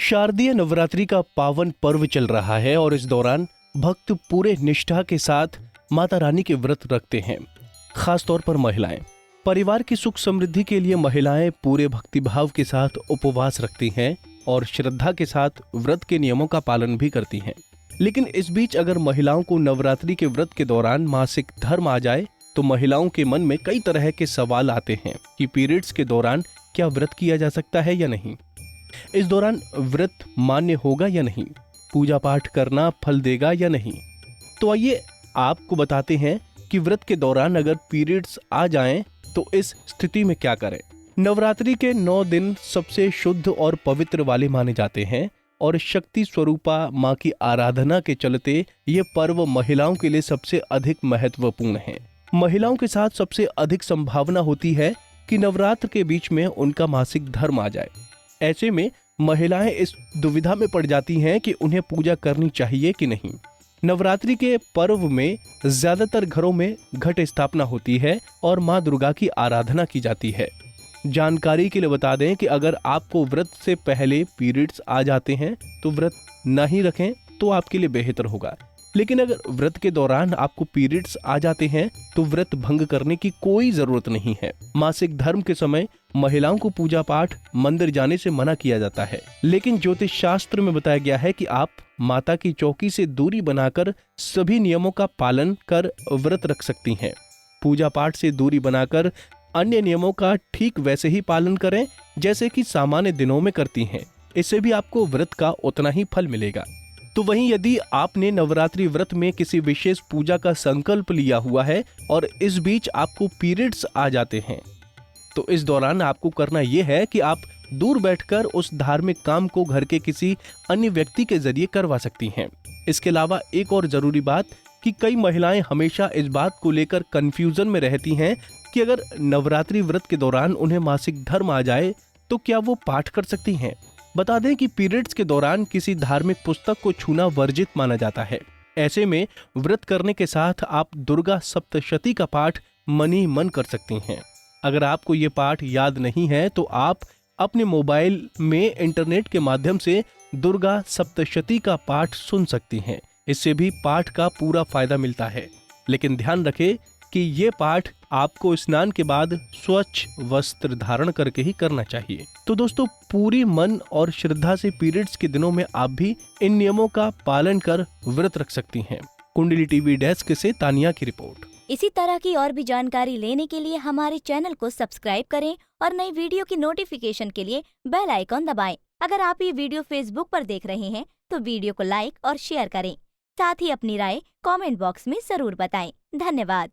शारदीय नवरात्रि का पावन पर्व चल रहा है और इस दौरान भक्त पूरे निष्ठा के साथ माता रानी के व्रत रखते हैं। खासतौर पर महिलाएं परिवार की सुख समृद्धि के लिए महिलाएं पूरे भक्तिभाव के साथ उपवास रखती हैं और श्रद्धा के साथ व्रत के नियमों का पालन भी करती हैं। लेकिन इस बीच अगर महिलाओं को नवरात्रि के व्रत के दौरान मासिक धर्म आ जाए तो महिलाओं के मन में कई तरह के सवाल आते हैं कि पीरियड्स के दौरान क्या व्रत किया जा सकता है या नहीं, इस दौरान व्रत मान्य होगा या नहीं, पूजा पाठ करना फल देगा या नहीं। तो आइए आपको बताते हैं कि व्रत के दौरान अगर पीरियड्स आ जाएं तो इस स्थिति में क्या करें। नवरात्रि के 9 दिन सबसे शुद्ध और पवित्र वाले माने जाते हैं और शक्ति स्वरूपा मां की आराधना के चलते ये पर्व महिलाओं के लिए सबसे अधिक महत्वपूर्ण है। महिलाओं के साथ सबसे अधिक संभावना होती है कि नवरात्र के बीच में उनका मासिक धर्म आ जाए। ऐसे में महिलाएं इस दुविधा में पड़ जाती हैं कि उन्हें पूजा करनी चाहिए कि नहीं। नवरात्रि के पर्व में ज्यादातर घरों में घट स्थापना होती है और मां दुर्गा की आराधना की जाती है। जानकारी के लिए बता दें कि अगर आपको व्रत से पहले पीरियड्स आ जाते हैं तो व्रत न ही रखें तो आपके लिए बेहतर होगा। लेकिन अगर व्रत के दौरान आपको पीरियड्स आ जाते हैं तो व्रत भंग करने की कोई जरूरत नहीं है। मासिक धर्म के समय महिलाओं को पूजा पाठ मंदिर जाने से मना किया जाता है, लेकिन ज्योतिष शास्त्र में बताया गया है कि आप माता की चौकी से दूरी बनाकर सभी नियमों का पालन कर व्रत रख सकती हैं। पूजा पाठ से दूरी बनाकर अन्य नियमों का ठीक वैसे ही पालन करें जैसे कि सामान्य दिनों में करती हैं। इससे भी आपको व्रत का उतना ही फल मिलेगा। तो वहीं यदि आपने नवरात्रि व्रत में किसी विशेष पूजा का संकल्प लिया हुआ है और इस बीच आपको पीरियड्स आ जाते हैं तो इस दौरान आपको करना यह है कि आप दूर बैठकर उस धार्मिक काम को घर के किसी अन्य व्यक्ति के जरिए करवा सकती हैं। इसके अलावा एक और जरूरी बात कि कई महिलाएं हमेशा इस बात को लेकर कंफ्यूजन में रहती हैं कि अगर नवरात्रि व्रत के दौरान उन्हें मासिक धर्म आ जाए तो क्या वो पाठ कर सकती हैं। बता दें कि पीरियड्स के दौरान किसी धार्मिक पुस्तक को छूना वर्जित माना जाता है। ऐसे में व्रत करने के साथ आप दुर्गा सप्तशती का पाठ मन ही मन कर सकती हैं। अगर आपको ये पाठ याद नहीं है तो आप अपने मोबाइल में इंटरनेट के माध्यम से दुर्गा सप्तशती का पाठ सुन सकती हैं। इससे भी पाठ का पूरा फायदा मिलता है। लेकिन ध्यान रखें कि ये पाठ आपको स्नान के बाद स्वच्छ वस्त्र धारण करके ही करना चाहिए। तो दोस्तों, पूरी मन और श्रद्धा से पीरियड्स के दिनों में आप भी इन नियमों का पालन कर व्रत रख सकती हैं। कुंडली टीवी डेस्क से तानिया की रिपोर्ट। इसी तरह की और भी जानकारी लेने के लिए हमारे चैनल को सब्सक्राइब करें और नई वीडियो की नोटिफिकेशन के लिए बेल आइकॉन दबाएं। अगर आप ये वीडियो फेसबुक पर देख रहे हैं तो वीडियो को लाइक और शेयर करें। साथ ही अपनी राय कमेंट बॉक्स में जरूर बताएं। धन्यवाद।